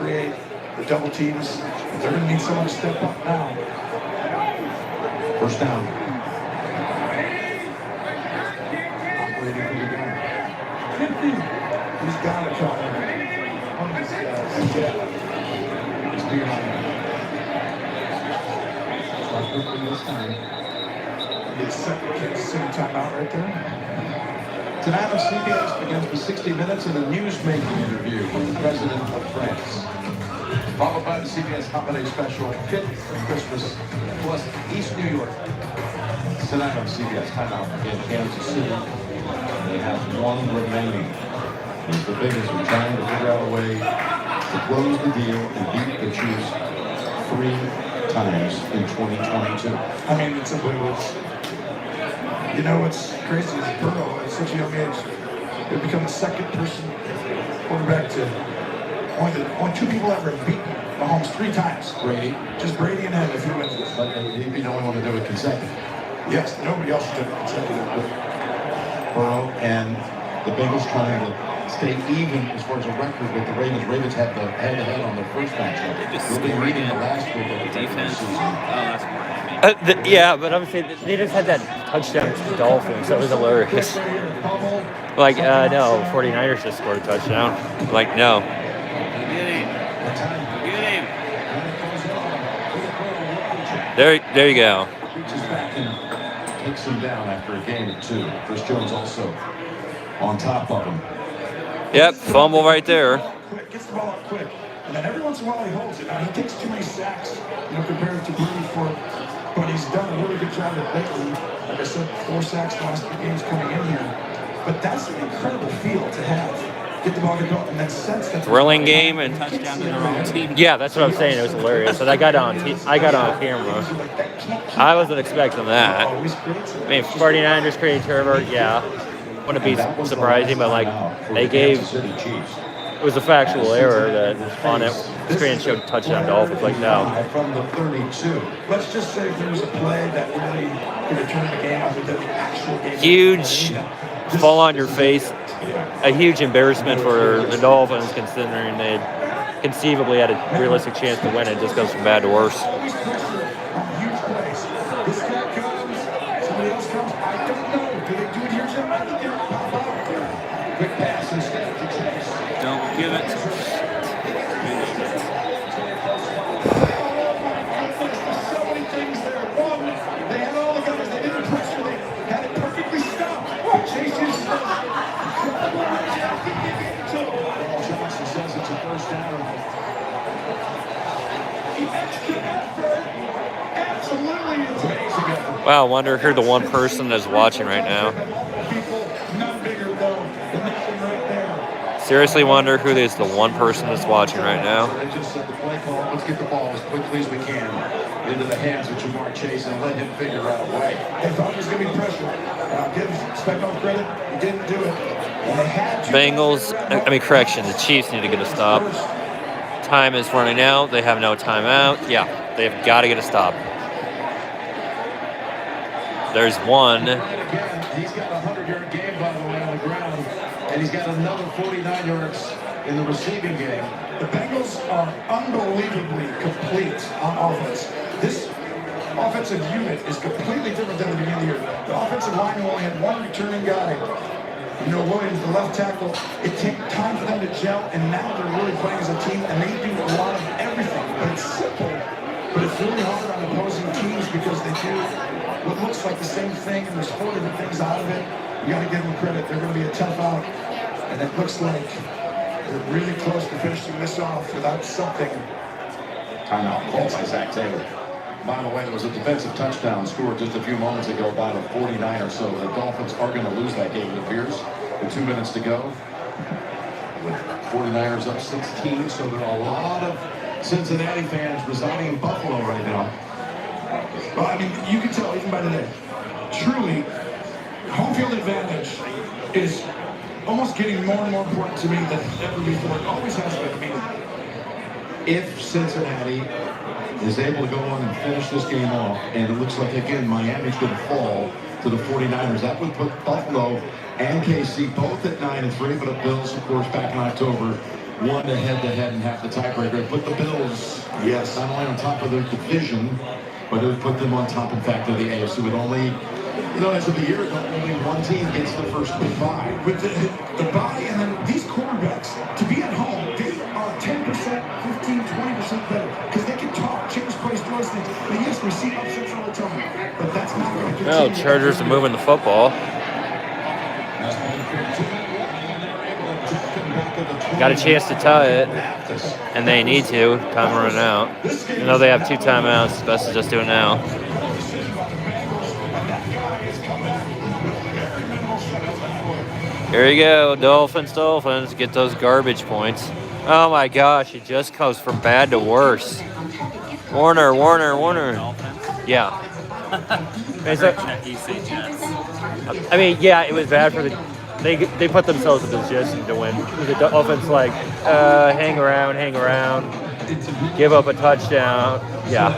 create the double teams. They're going to need someone to step up now. First down. Operating for the gun. He's got it coming. One of these guys. Yeah. He's behind. Start quickly this time. It's second kick, same timeout right there. Tonight on CBS begins with 60 Minutes and a news-making interview with the president of France. Followed by the CBS Holiday Special, Fit for Christmas, plus East New York. Tonight on CBS, timeout in Kansas City. They have one remaining. As the Bengals are trying to figure out a way to close the deal and beat the Chiefs 3 times in 2022. I mean, it's simply was. You know what's crazy is Burrow at such a young age, they become the second person quarterback to only 2 people ever have beaten Mahomes 3 times. Brady. Just Brady and him if he wins this. But he'd be the only one to do it consecutive. Yes, nobody else has done it consecutive. Burrow and the Bengals trying to stay even as far as a record with the Ravens. Ravens had the head-to-head on their first matchup. We'll be reading the last group of the defense. Yeah, but I'm saying they just had that touchdown to the Dolphins. That was hilarious. Like, no, 49ers just scored a touchdown. Like, no. There you go. Reaches back and takes him down after a gain of 2. Chris Jones also on top of him. Yep, fumble right there. Quick, gets the ball out quick. And then every once in a while he holds it. Now, he takes too many sacks, compared to Brady but he's done a really good job at lately. Like I said, 4 sacks the last 3 games coming in here. But that's an incredible feel to have. Get the ball to go and then sense that thrilling game and touchdown to their own team. Yeah, that's what I'm saying. It was hilarious. And I got on camera. I wasn't expecting that. I mean, 49ers creating turnover, yeah. Wouldn't be surprising, but like they gave it was a factual error that on it. The screen showed touchdown Dolphins. Like no. From the 32. Let's just say if there was a play that really could have turned the game up with the actual game. Huge fall on your face. A huge embarrassment for the Dolphins, considering they conceivably had a realistic chance to win. It just goes from bad to worse. This guy comes, somebody else comes. I don't know. Do they do it here, Jim? I think they're pop out. Quick pass instead to Chase. Don't give it. There's so many things there. One, they had all the guys. They didn't pressure. They had it perfectly stopped. Chase is Johnson says it's a first down. Absolutely amazing effort. Wow, I wonder who the one person is watching right now. None bigger though than that one right there. Seriously wonder who is the one person that's watching right now. They just said the play call. Let's get the ball as quickly as we can into the hands of Jamar Chase and let him figure out a way. They thought it was going to be pressure. I'll give Spectrum credit. He didn't do it. And they had to. Correction, the Chiefs need to get a stop. Time is running out. They have no timeout. Yeah, they've got to get a stop. There's one. He's got a 100-yard game, by the way, on the ground. And he's got another 49 yards in the receiving game. The Bengals are unbelievably complete on offense. This offensive unit is completely different than the beginning of the year. The offensive line only had 1 returning guy. Williams, the left tackle. It takes time for them to gel, and now they're really playing as a team, and they do a lot of everything. But it's simple, but it's really hard on opposing teams because they do what looks like the same thing, and there's 4 different things out of it. You got to give them credit. They're going to be a tough out, and it looks like they're really close to finishing this off without something. Timeout called by Zach Taylor. By the way, there was a defensive touchdown scored just a few moments ago by the 49ers, so the Dolphins are going to lose that game, it appears, with 2 minutes to go. With 49ers up 16, so there are a lot of Cincinnati fans residing in Buffalo right now. Well, I mean, you can tell even by today, truly, home field advantage is almost getting more and more important to me than ever before. It always has been. I mean, if Cincinnati is able to go on and finish this game off, and it looks like, again, Miami's going to fall to the 49ers, that would put Buffalo and KC both at 9-3, but the Bills, of course, back in October won the head-to-head and half the tiebreaker. It put the Bills, yes, not only on top of their division, but it put them on top, in fact, of the AFC with only, as of the year ago, only one team gets the first bye. With the bye, and then these quarterbacks, to be at home, they are 10%, 15, 20% better. Because they can talk, change plays, do those things. But yes, we see upsets all the time. But that's not going to continue. No, Chargers are moving the football. Got a chance to tie it, and they need to. Time running out. Even though they have 2 timeouts, it's best to just do it now. Here you go, Dolphins. Get those garbage points. Oh my gosh, it just goes from bad to worse. Warner. Yeah. I mean, yeah, it was bad for the. They put themselves in position to win. The Dolphins hang around, give up a touchdown. Yeah.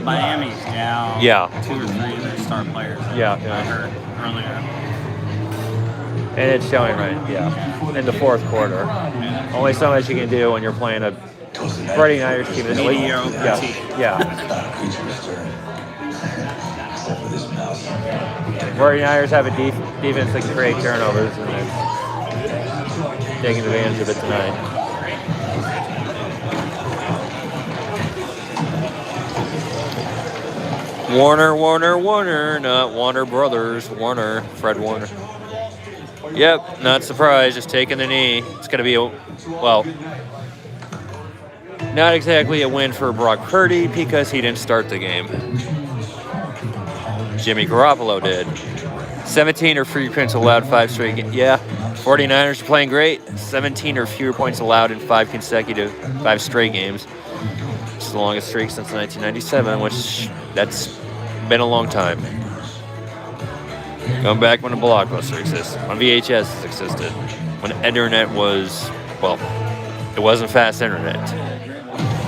Miami's down. Yeah. 2 or 3 of their star players. Yeah. Hurt earlier. And it's showing right. Yeah. In the fourth quarter. Only so much you can do when you're playing a 49ers team. Yeah. 49ers have a defense that can create turnovers, and they're taking advantage of it tonight. Warner, not Warner Brothers. Warner, Fred Warner. Yep, not surprised, just taking the knee. It's going to be not exactly a win for Brock Purdy because he didn't start the game. Jimmy Garoppolo did. 17 or fewer points allowed 5 straight games. Yeah, 49ers are playing great. 17 or fewer points allowed in 5 straight games. It's the longest streak since 1997, which that's been a long time. Going back when a Blockbuster existed, when VHS existed, when internet was, it wasn't fast internet.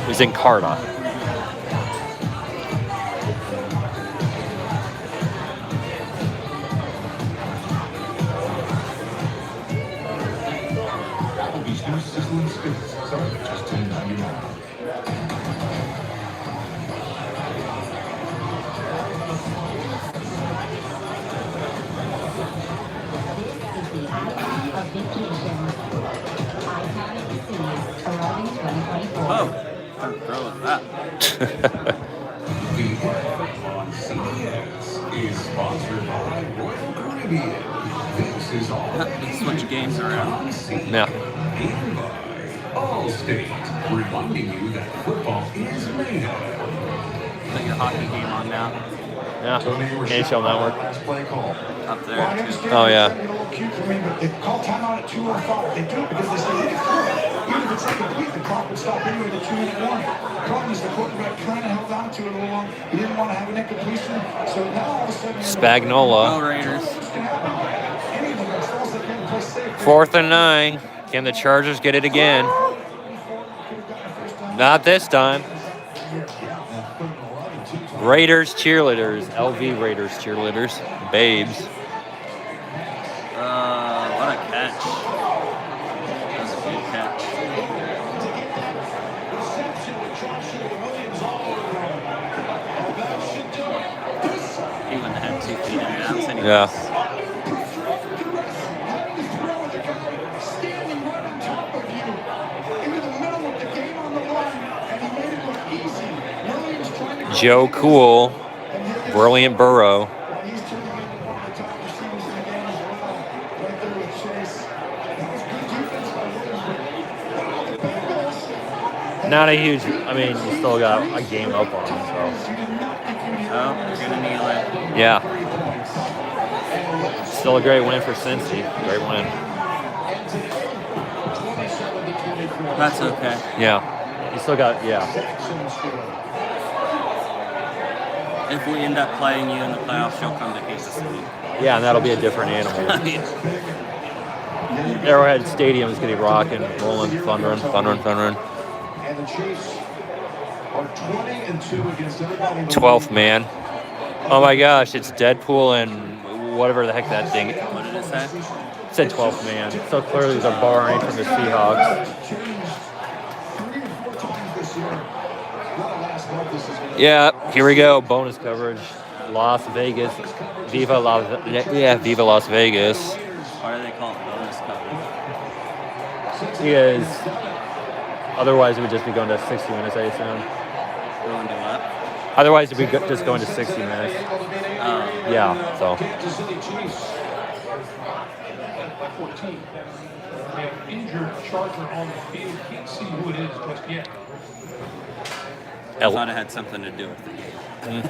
It was in Carta. Oh, I'm throwing that. On CBS is sponsored by Royal Caribbean. This is all. Switch games around. Yeah. Allstate, reminding you that football is made of. Put your hockey game on now. Yeah. NHL Network. Up there. Too. Oh, yeah. They call timeout at 2:05. They do it because they say they can throw it. Even if it's incomplete, the clock would stop anyway at 2-minute warning. The problem is the quarterback kind of held on to it a little long. He didn't want to have an incompletion. So now all of a sudden... Spagnola. Go Raiders. 4th and 9. Can the Chargers get it again? Not this time. Raiders cheerleaders. LV Raiders cheerleaders. Babes. What a catch. That was a good catch. He wouldn't have had 2 feet in bounds anyways. Yeah. Joe Cool, Brilliant Burrow. Not a huge, you still got a game up on him, so. Oh, you're going to kneel it. Yeah. Still a great win for Cincy. Great win. That's okay. Yeah. You still got, If we end up playing you in the playoffs, you'll come to Kansas City. Yeah, and that'll be a different animal. Arrowhead Stadium is going to be rocking, rolling, thundering. And the Chiefs are 20-2 against everybody. 12th man. Oh my gosh, it's Deadpool and whatever the heck that thing. What did it say? It said 12th man. So clearly they're borrowing from the Seahawks. Yeah, here we go. Bonus coverage. Las Vegas. Viva Las Vegas. Why do they call it bonus coverage? Because otherwise it would just be going to 60 minutes, I assume. Going to what? Otherwise it would be just going to 60 minutes. Yeah, so. Kansas City Chiefs. By 14. We have injured Charger on the field. Can't see who it is just yet. I thought it had something to do with the game.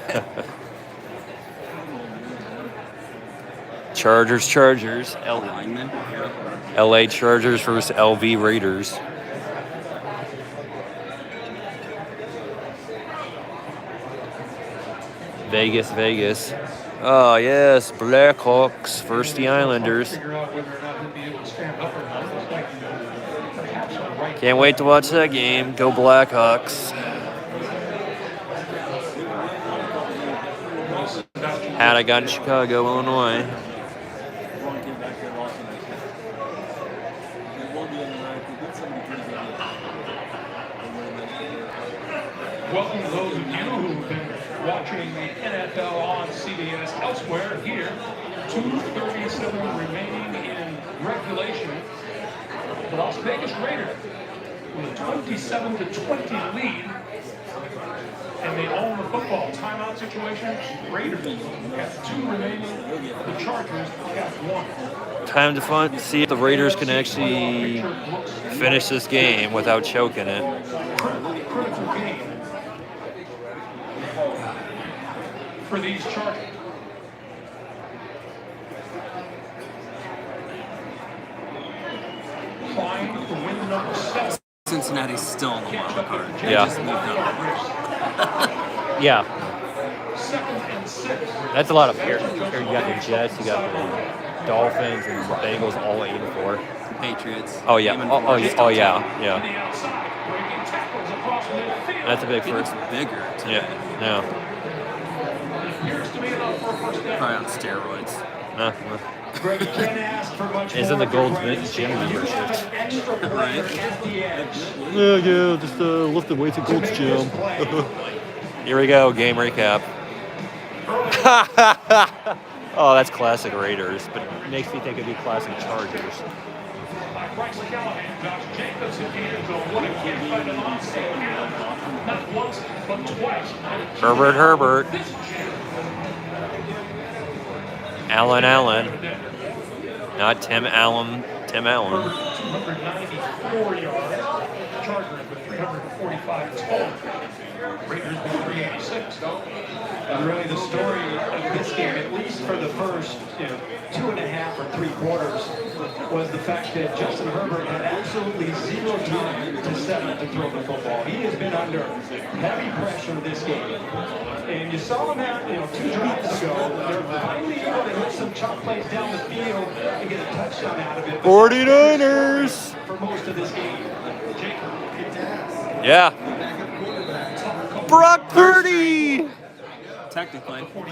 Chargers. Lineman? LA Chargers versus LV Raiders. Vegas. Oh, yes, Blackhawks versus the Islanders. Can't wait to watch that game. Go Blackhawks. Had I got in Chicago, Illinois. Welcome to those of you who've been watching the NFL on CBS elsewhere. Here, 2:37 remaining in regulation. The Las Vegas Raiders with a 27-20 lead. And they own the football. Timeout situation. Raiders got 2 remaining. The Chargers got 1. Time to see if the Raiders can actually finish this game without choking it. Critical game for these Chargers. Trying to win number 7. Cincinnati's still in the wild card. They Yeah. just moved up. Yeah, 2nd and 6. that's a lot of fear. You got the Jets, you got the Dolphins, and the Bengals all 8-4. Patriots. Oh yeah, Even oh On yeah. the outside, breaking tackles across midfield. That's a big He looks first. bigger today. Yeah. Appears to be enough for a first down. Probably on steroids. No. Greg can't ask for much Is in more. the Gold's Gym membership. Extra player at the edge. Yeah, just lift the weights at Gold's Gym. Here we go, game recap. Oh, that's classic Raiders, but it makes me think it'd be classic Chargers. Bryce Callahan, Josh Jacobs, and Peter go. What a kid fight an on-sale here. Not once, but twice. Herbert. Allen. Not Tim Allen. 294 yards. Chargers with 345 total. Raiders with 386. And really the story of this game, at least for the first 2.5 or 3 quarters, was the fact that Justin Herbert had absolutely zero time to set up to throw the football. He has been under heavy pressure this game. And you saw him have, 2 drives ago. They're finally able to hit some chop plays down the field and get a touchdown out of it. 49ers. For most of this game. Yeah. Brock Purdy. Technically. All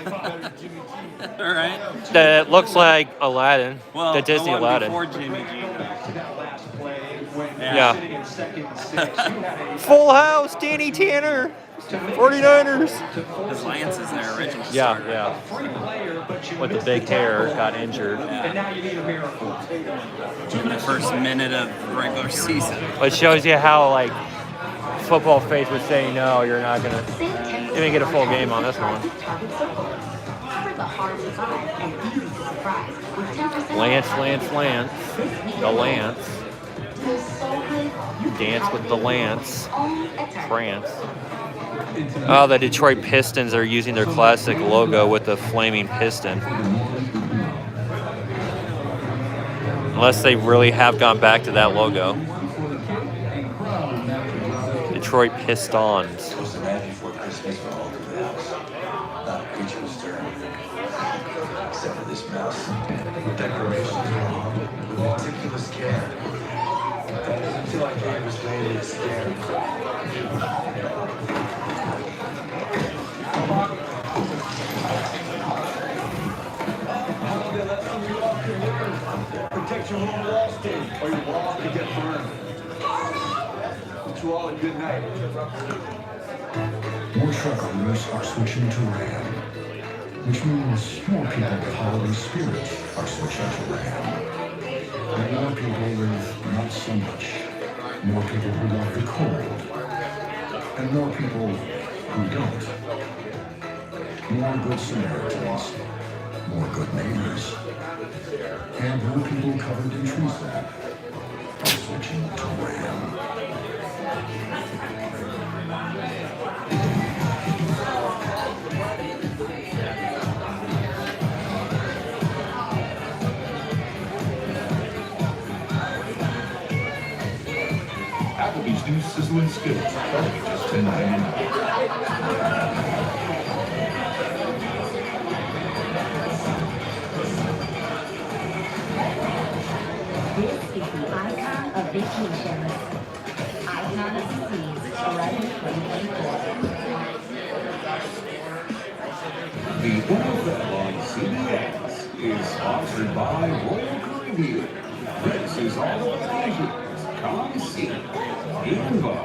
right. That looks like Aladdin. Well, the Disney one Aladdin. before Jimmy G. To that last play when Yeah. sitting in 2nd and 6, you had a Full house, Danny Tanner. 49ers. His Lance is their original Yeah, starter. yeah. free player, but you With the missed big hair, tackle, got injured. and now you need a miracle. In the first minute of regular season. It shows you how, football faith would say, no, you're not going to even get a full game on this one. Lance. The Lance. Dance with the Lance. France. Oh, the Detroit Pistons are using their classic logo with the flaming piston. Unless they really have gone back to that logo. Detroit Pistons. Was the night before Christmas for all of the house. Not a creature was stirring. Except for this mouse. Decorations were all with meticulous care. That doesn't feel like I was ready to scare. Protect your own wall state, or your walls could get burned. Wish you all a good night. More truck owners are switching to Ram, which means more people with holiday spirit are switching to Ram. And more people with not so much. More people who love the cold. And more people who don't. More good Samaritans. More good neighbors. And more people covered in tree sap are switching to Ram. Applebee's new sizzling skills, starting at just $10.99. This is the icon of vacations. Icon of Seas, arriving 2024. The NFL on CBS is sponsored by Royal Caribbean. This is all the pleasures. Come see. And by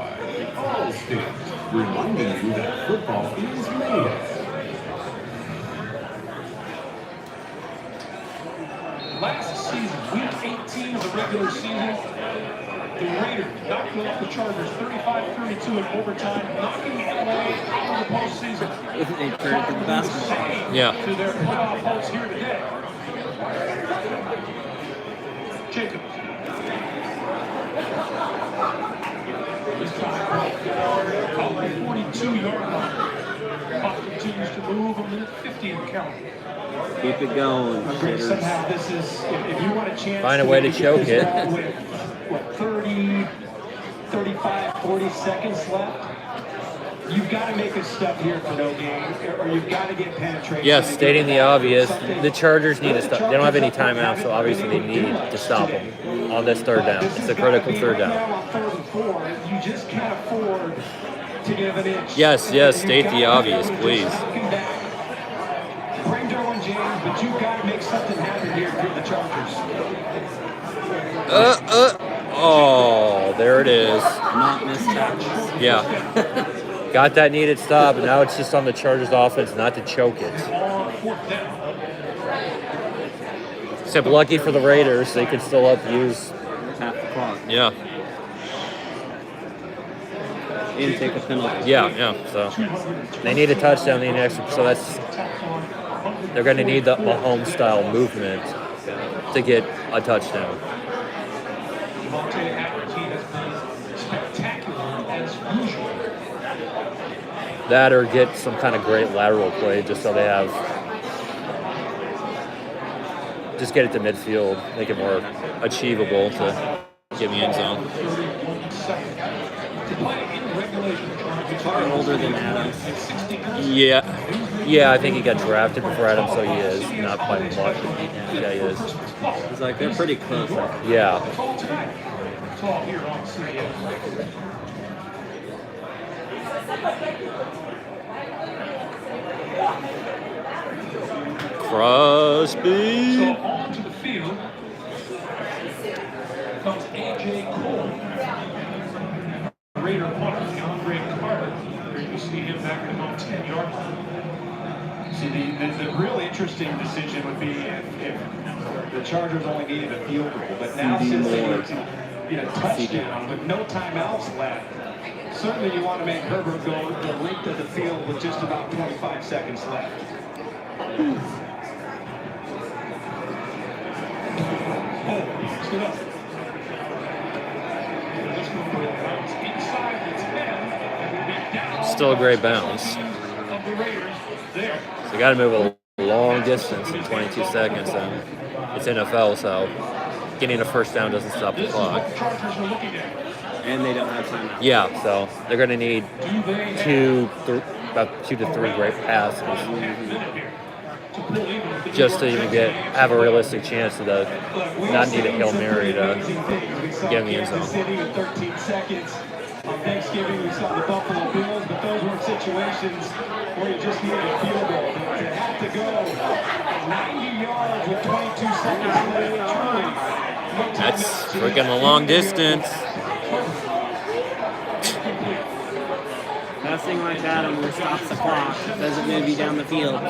Allstate, reminding you that football is made of. Last season, week 18 of the regular season, the Raiders knocking off the Chargers 35-32 in overtime, knocking LA out of the postseason. They turned to the basketball. Yeah. To their playoff hopes here today. Jacobs. This time, on the 42-yard line. Clock continues to move, a minute 50 in the count. Keep it going. Somehow this is, if you want a chance Find a way to get choke this it. ball with, what, 30, 35, 40 seconds left, you've got to make a step here for no gain, or you've got to get penetration. Yes, stating the obvious. The Chargers need to stop. They don't have any timeouts, so obviously they need to stop them on this third down. It's a critical third down. On 3rd and 4, you just can't afford to give an inch. Yes, state the obvious, please. Bring Derwin James, but you've got to make something happen here for the Chargers. Oh, there it is. Not mistouch. Yeah. Got that needed stop, and now it's just on the Chargers offense not to choke it. On 4th down. Except lucky for the Raiders, they could still use. Half the clock. Yeah. And take a penalty. Yeah. So they need a touchdown. They need extra. So they're going to need the Mahomes style movement to get a touchdown. Devontae Adams, he has been spectacular as usual. That or get some kind of great lateral play just so they have. Just get it to midfield, make it more achievable to get in the end zone. Far older than Adams. Yeah, I think he got drafted before Adams, so he is not by much. Yeah, he is. It's like they're pretty close. Yeah. Crosby. So onto the field comes A.J. Cole. Raider punter, Andre Carter. You see him back at about 10-yard line. See, the really interesting decision would be if the Chargers only needed a field goal, but now since they need to get a touchdown with no timeouts left, certainly you want to make Herbert go the length of the field with just about 25 seconds left. Stood up. Still a great bounce. So you got to move a long distance in 22 seconds, and it's NFL, so getting a first down doesn't stop the clock. And they don't have time. Yeah, so they're going to need about 2 to 3 great passes just to even have a realistic chance to not need a Hail Mary to get in the end zone. On Thanksgiving, we saw the Buffalo Bills, but those were situations where you just needed a field goal. To have to go 90 yards with 22 seconds left. That's freaking a long distance. Passing like that only stops the clock. Doesn't move you down the field.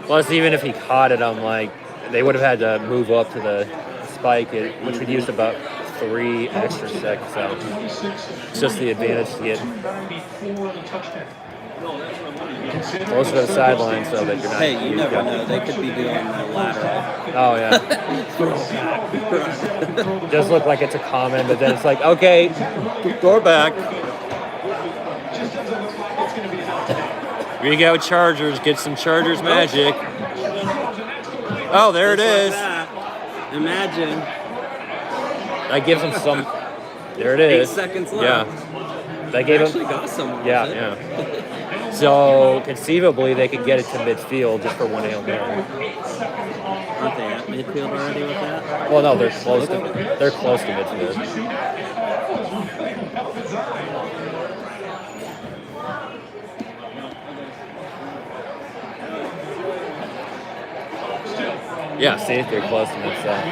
Plus, even if he caught it, I'm like, they would have had to move up to the spike, which would use about 3 extra seconds. So it's just the advantage to get closer to the sideline so that you're not. Hey, you never know. They could be doing that lateral. Oh yeah. Does look like it's a comment, but then it's like, okay, throw back. Here you go, Chargers. Get some Chargers magic. Oh, there it Just is. like that. Imagine. That gives them some. There it 8 is. seconds left. Yeah. That gave Actually them. got someone. Yeah, with it. yeah. So conceivably, they could get it to midfield just for one Hail Mary. Aren't they at midfield already with that? Well, no, they're close to. They're close to midfield. Yeah, see, they're close to midfield.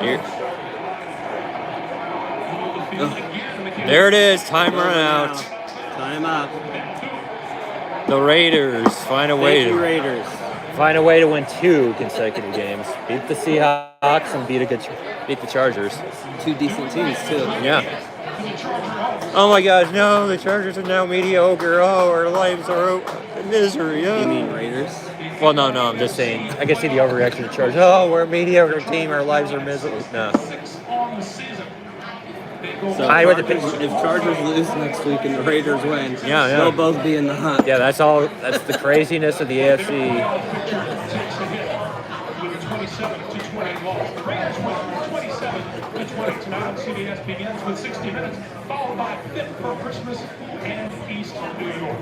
Here. There it is. Time run out. Time up. The Raiders find a way Thank you, to Raiders. find a way to win 2 consecutive games. Beat the Seahawks and beat the Chargers. 2 decent teams, too. Yeah. Oh my gosh, no, the Chargers are now mediocre. Oh, our lives are in misery. Oh. You mean Raiders? Well, no, I'm just saying. I can see the overreaction of the Chargers. Oh, we're a mediocre team. Our lives are miserable. No. So High with the if Chargers lose next week and the Raiders win, Yeah. they'll both be in the hunt. Yeah, that's all. That's the craziness of the AFC. 27-20 loss. The Raiders win 27-20 tonight. CBS begins with 60 minutes, followed by Fit for Christmas and East New York.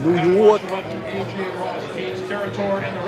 New York. AJ Ross, Territory, and the